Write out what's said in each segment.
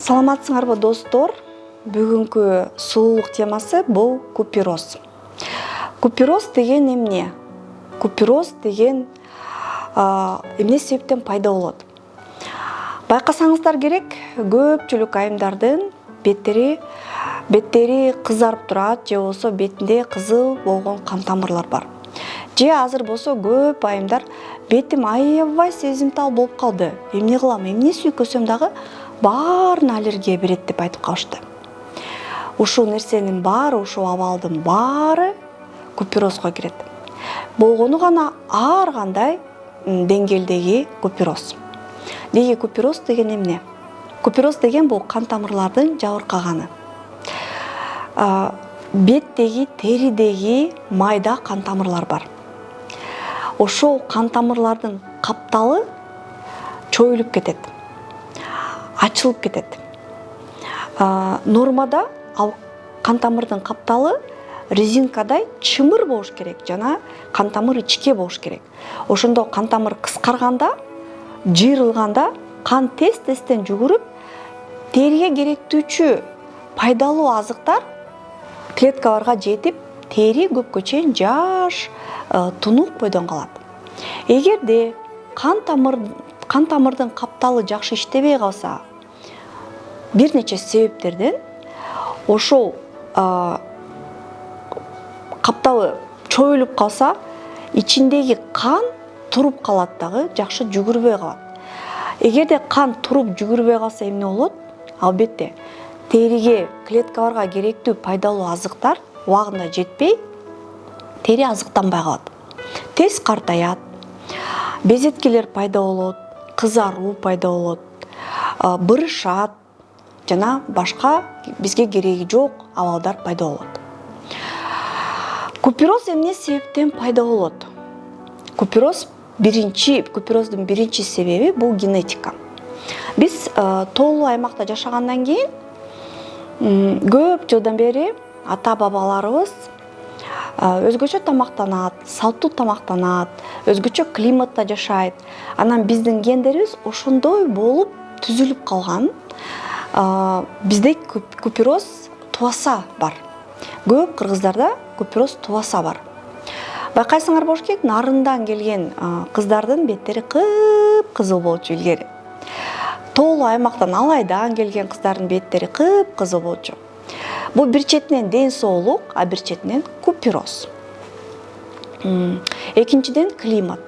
Саламатсыңарбы достор? Бүгүнкү сулуулук темасы бул купероз. Купероз деген эмне? Купероз деген эмне себептен пайда болот? Байкасаңыздар керек, көпчүлүк айымдардын беттери кызарып турат, же болбосо бетинде кызыл болгон кан тамырлар бар. Же азыр болсо көп айымдар бетим аябай сезимтал болуп калды. Эмне кылам, эмне сүйкөсөм дагы баарына аллергия берет деп айтып калышты. Ушул нерсенин баары, ушул абалдын баары куперозго кирет. Болгону гана ар кандай деңгээлдеги купероз. Деги купероз деген эмне? Купероз деген бул кан тамырлардын жабыркаганы. Беттеги, теридеги майда кан тамырлар бар. Ошол кан тамырлардын капталы чоюлуп кетет, ачылып кетет. Нормада ал кан тамырдын капталы резинкадай чымыр болуш керек, жана кан тамыр ичке болуш керек. Ошондо кан тамыр кыскарганда, жыйрылганда кан тез-тезден жүгүрүп, териге керектүүчү пайдалуу азыктар клеткаларга жетип, тери көпкө чейин жаш, тунук бойдон калат. Эгерде кан тамырдын капталы жакшы иштебей калса, бир нече себептерден ошол капталы чоюлуп калса, ичиндеги кан туруп калат дагы, жакшы жүгүрбөй калат. Эгерде кан туруп жүгүрбөй калса эмне болот? Албетте, териге, клеткаларга керектүү пайдалуу азыктар убагында жетпей, тери азыктанбай калат. Тез картаят, безеткелер пайда болот, кызаруу пайда болот, бырышат, жана башка бизге кереги жок абалдар пайда болот. Купероз эмне себептен пайда болот? Купероздун биринчи себеби бул генетика. Биз тоолуу аймакта жашагандан кийин көп жылдан бери ата-бабаларыбыз өзгөчө тамактанат, салттуу тамактанат, өзгөчө климатта жашайт. Анан биздин гендерибиз ошондой болуп түзүлүп калган. Бизде купероз тубаса бар. Көп кыргыздарда купероз тубаса бар. Байкайсыңар болуш керек, нарындан келген кыздардын беттери кып-кызыл болчу илгери. Тоолуу аймактан, Алайдан келген кыздардын беттери кып-кызыл болчу. Бул бир четинен ден соолук, а бир четинен купероз. Экинчиден климат.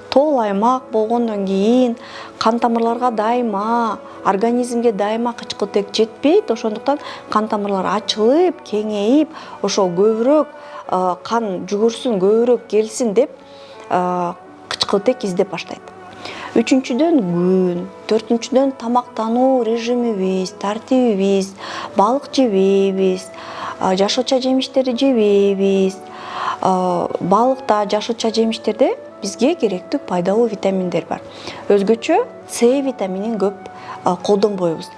Тоолуу аймак болгондон кийин кан тамырларга дайыма, организмге дайыма кычкылтек жетпейт, ошондуктан кан тамырлар ачылып, кеңейип, ошол көбүрөөк кан жүгүрсүн, көбүрөөк келсин деп кычкылтек издеп баштайт. Үчүнчүдөн күн, төртүнчүдөн тамактануу режимибиз, тартибибиз, балык жебейбиз, жашылча жемиштерди жебейбиз. Балыкта, жашылча жемиштерде бизге керектүү пайдалуу витаминдер бар. Өзгөчө С витаминин көп колдонбойбуз.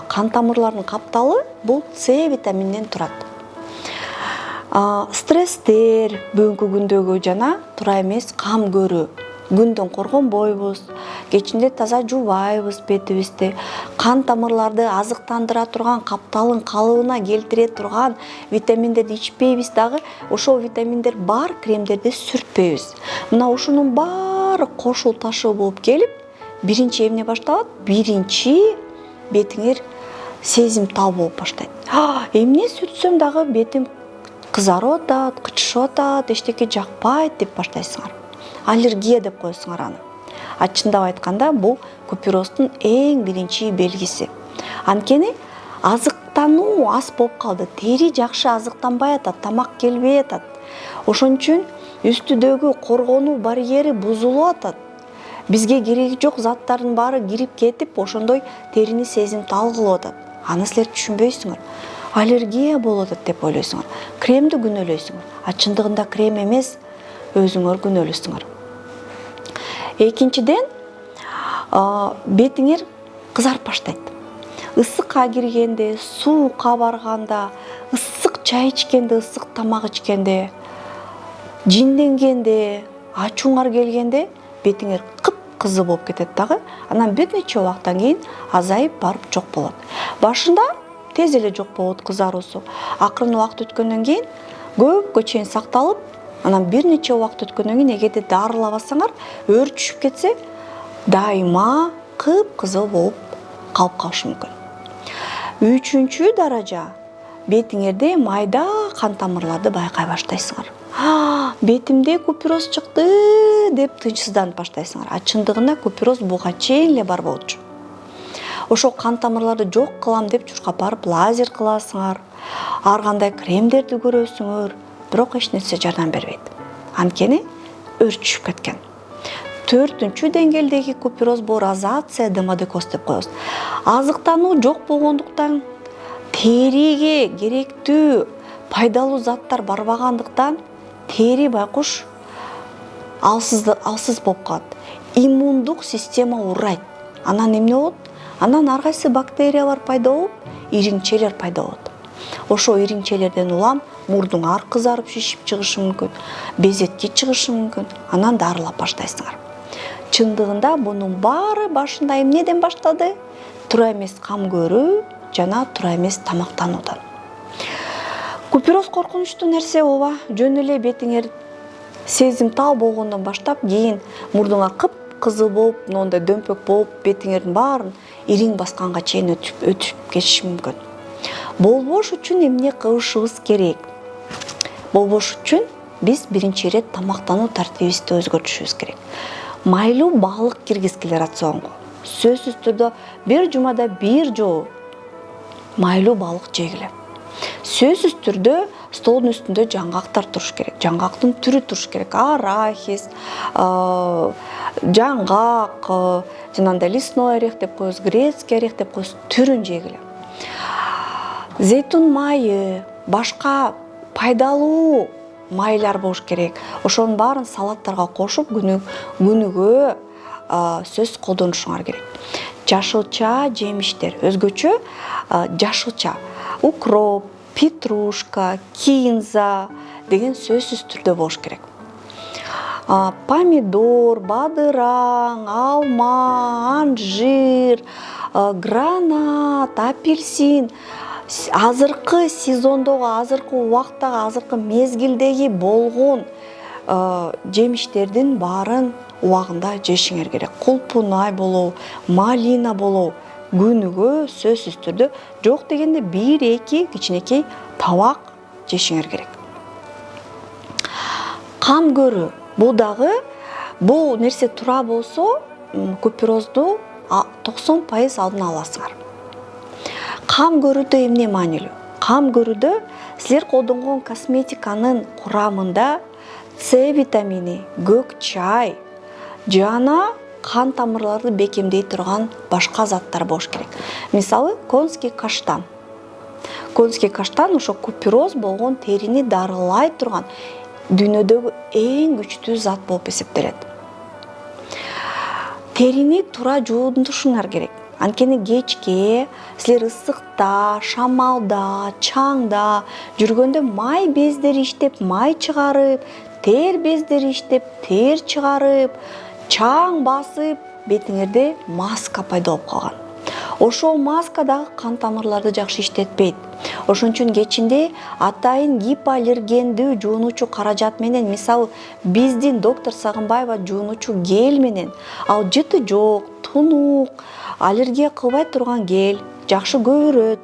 Кан тамырлардын капталы бул С витаминден турат. Стресстер бүгүнкү күндөгү жана туура эмес кам көрүү. Күндөн коргонбойбуз, кечинде таза жуубайбыз бетибизди, кан тамырларды азыктандыра турган, капталын калыбына келтире турган витаминдерди ичпейбиз дагы, ошол витаминдер бар кремдерди сүртпөйбүз. Мына ушунун баары кошул ташуу болуп келип, биринчи эмне башталат? Биринчи бетиңер сезимтал болуп баштайт. Эмне сүртсөм дагы бетим кызарып атат, кычышып атат, эчтеке жакпайт деп баштайсыңар. Аллергия деп коесуңар аны. Чындап айтканда бул купероздун эң биринчи белгиси. Анткени азыктануу аз болуп калды. Тери жакшы азыктанбай атат, тамак келбей атат. Ошон үчүн үстүдөгү коргонуу барьери бузулуп атат. Бизге кереги жок заттардын баары кирип кетип, ошондой терини сезимтал кылып атат. Аны силер түшүнбөйсүңөр. Аллергия болуп атат деп ойлойсуңар. Кремди күнөөлөйсүңөр. Чындыгында крем эмес, өзүңөр күнөөлөсүңөр. Экинчиден, бетиңер кызарып баштайт. Ысыкка киргенде, суукка барганда, ысык чай ичкенде, ысык тамак ичкенде, жинденгенде, ачууңар келгенде бетиңер кыпкызыл болуп кетет дагы. Анан бир нече убакыттан кийин азайып барып жок болот. Башында тез эле жок болот кызаруусу. Акырын убакыт өткөндөн кийин көпкө чейин сакталып, анан бир нече убакыт өткөндөн кийин эгерде дарылабасаңар, өр түшүп кетсе, дайыма кыпкызыл болуп калып калышы мүмкүн. 3-чү даража, бетиңерде майда кан тамырларды байкай баштайсыңар. Бетимде купероз чыкты деп тынчсызданып баштайсыңар. А чындыгында купероз буга чейин эле бар болчу. Ошол кан тамырларды жок кылам деп журкап барып лазер кыласыңар. Ар кандай кремдерди көрөсүңөр, бирок эч нерсе жардам бербейт. Анткени өр түшүп кеткен. 4-чү деңгээлдеги купероз бул розация демодекоз деп коебуз. Азыктануу жок болгондуктан, териге керектүү пайдалуу заттар барбагандыктан тери байкуш алсыз болуп калат. Иммундук система урайт. Анан эмне болот? Анан ар кайсы бактериялар пайда болуп, иринчелер пайда болот. Ошо иринчелерден улам мурдуң ар кызарып шишип чыгышы мүмкүн, безетки чыгышы мүмкүн. Анан дарылап баштайсыңар. Чындыгында бунун баары башында эмнеден баштады? Туура эмес кам көрүү жана туура эмес тамактануудан. Купероз коркунучтуу нерсе ооба, жөн эле бетиңер сезимтал болгондон баштап, кийин мурдуңа кыпкызыл болуп, мындай дөмпөк болуп, бетиңердин баарын ириң басканга чейин өтүп кетиши мүмкүн. Болбош үчүн эмне кылышыбыз керек? Болбош үчүн биз биринчи ирет тамактануу тартибибизди өзгөртүшүбүз керек. Майлуу балык киргизгиле рационго. Сөзсүз түрдө бир жумада бир жолу майлуу балык жегиле. Сөзсүз түрдө столдун үстүндө жаңгактар туруш керек. Жаңгактын түрү туруш керек. Арахис, жаңгак, жанагындай лесной орех деп коебуз, грецкий орех деп коебуз, түрүн жегиле. Зейтун майы, башка пайдалуу майлар болуш керек. Ошонун баарын салаттарга кошуп күнүгө сөз колдонушуңар керек. Жашылча жемиштер, өзгөчө жашылча, укроп, петрушка, кинза деген сөзсүз түрдө болуш керек. Помидор, бадыраң, алма, анжир, гранат, апельсин, азыркы сезондогу, азыркы убактагы, азыркы мезгилдеги болгон жемиштердин баарын убагында жешиңер керек. Кулпунай болобу, малина болобу, күнүгө сөзсүз түрдө жок дегенде 1-2 кичинекей табак жешиңер керек. Кам көрүү, бул нерсе туура болсо, куперозду 90% алдын аласыңар. Кам көрүүдө эмне маанилүү? Кам көрүүдө силер колдонгон косметиканын курамында С витамини, көк чай жана кан тамырларды бекемдей турган башка заттар болуш керек. Мисалы, конский каштан. Конский каштан ошо купероз болгон терини дарылай турган дүйнөдөгү эң күчтүү зат болуп эсептелет. Терини туура жуунтушуңар керек. Анткени кечке силер ысыкта, шамалда, чаңда жүргөндө май бездери иштеп, май чыгарып, тер бездери иштеп, тер чыгарып, чаң басып, бетиңерде маска пайда болуп калган. Ошол маска дагы кан тамырларды жакшы иштетпейт. Ошон үчүн кечинде атайын гипоаллергендүү жуунуучу каражат менен, мисалы, биздин доктор Сагынбаева жуунуучу гель менен, ал жыты жок, тунук, аллергия кылбай турган гель, жакшы көбүрөт,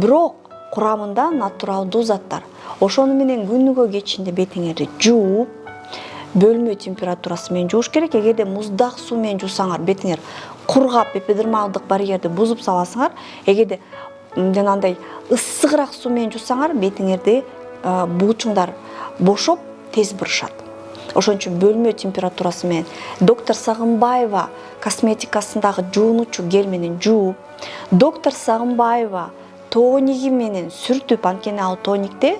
бирок курамында натуралдуу заттар. Ошону менен күнүгө кечинде бетиңерди жууп, бөлмө температурасы менен жууш керек. Эгерде муздак суу менен жуусаңар, бетиңер кургап, эпидермалдык барьерди бузуп саласыңар. Эгерде жанагындай ысыгыраак суу менен жуусаңар, бетиңерди булчуңдар бошоп, тез бурушат. Ошон үчүн бөлмө температурасы менен доктор Сагынбаева косметикасындагы жуунуучу гель менен жууп, доктор Сагынбаева тониги менен сүртүп, анткени ал тоникте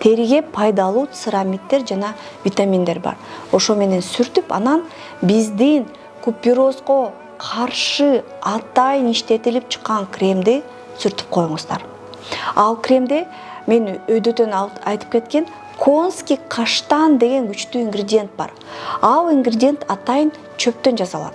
териге пайдалуу церамиддер жана витаминдер бар. Ошо менен сүртүп, анан биздин куперозго каршы атайын иштетилип чыккан кремди сүртүп коюңуздар. Ал кремде мен өйдөтөн айтып кеткен конский каштан деген күчтүү ингредиент бар. Ал ингредиент атайын чөптөн жасалат.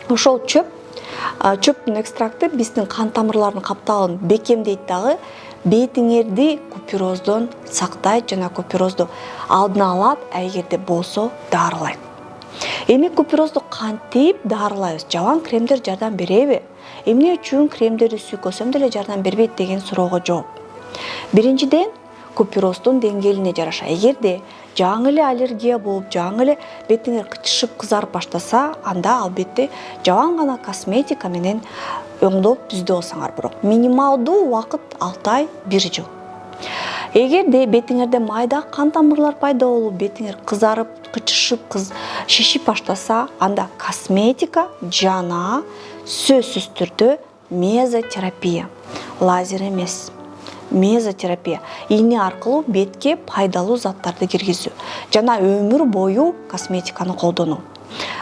Ошол чөптүн экстракты биздин кан тамырларынын капталын бекемдейт дагы, бетиңерди купероздон сактайт жана куперозду алдын алат, эгерде болсо дарылайт. Эми куперозду кантип дарылайбыз? Жабан кремдер жардам береби? Эмне үчүн кремдерди сүйкөсөм деле жардам бербейт деген суроого жооп. Биринчиден, купероздун деңгээлине жараша. Эгерде жаңы эле аллергия болуп, жаңы эле бетиңер кычышып, кызарып баштаса, анда албетте жабан гана косметика менен оңдоп түздү алсаңар, бирок минималдуу убакыт 6 ай, 1 жыл. Эгерде бетиңерде майда кан тамырлар пайда болуп, бетиңер кызарып, кычышып, шишип баштаса, анда косметика жана сөзсүз түрдө мезотерапия, лазер эмес, мезотерапия, ийне аркылуу бетке пайдалуу заттарды киргизүү жана өмүр бою косметиканы колдонуу.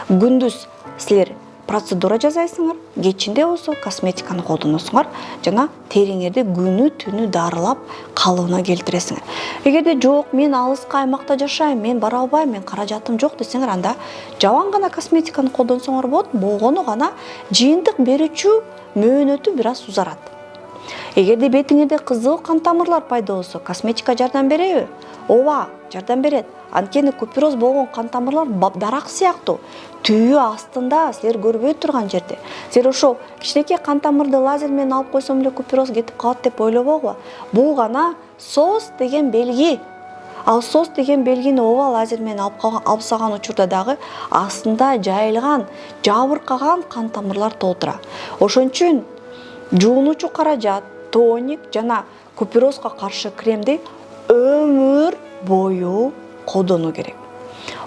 Күндүз силер процедура жасайсыңар, кечинде болсо косметиканы колдоносуңар жана териңерди күнү түнү дарылап калыбына келтиресиңер. Эгерде жок, мен алыска аймакта жашайм, мен бара албайм, мен каражатым жок десеңер, анда жабан гана косметиканы колдонсоңор болот, болгону гана жыйынтык берүүчү мөөнөтү бир аз узарат. Эгерде бетиңерде кызыл кан тамырлар пайда болсо, косметика жардам береби? Ооба, жардам берет. Анткени купероз болгон кан тамырлар дарак сыяктуу, түйү астында, силер көрбөй турган жерде. Силер ошо кичинекей кан тамырды лазер менен алып койсом эле купероз кетип калат деп ойлобогула. Бул гана сос деген белги. Ал сос деген белгини ооба лазер менен алып салган учурда дагы астында жайылган, жабыркаган кан тамырлар толтура. Ошон үчүн жуунуучу каражат, тоник жана куперозго каршы кремди өмүр бою колдонуу керек.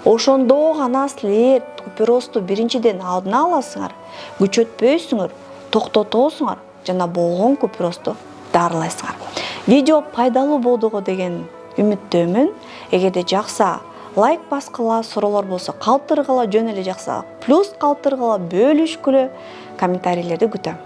Ошондо гана силер куперозду биринчиден алдын аласыңар, күчөтпөйсүңөр, токтотосуңар жана болгон куперозду дарылайсыңар. Видео пайдалуу болдуго деген үмүттөмүн. Эгерде жакса, лайк баскыла, суроолор болсо калтыргыла, жөн эле жакса плюс калтыргыла, бөлүшкүлө, комментарийлерди күтөм.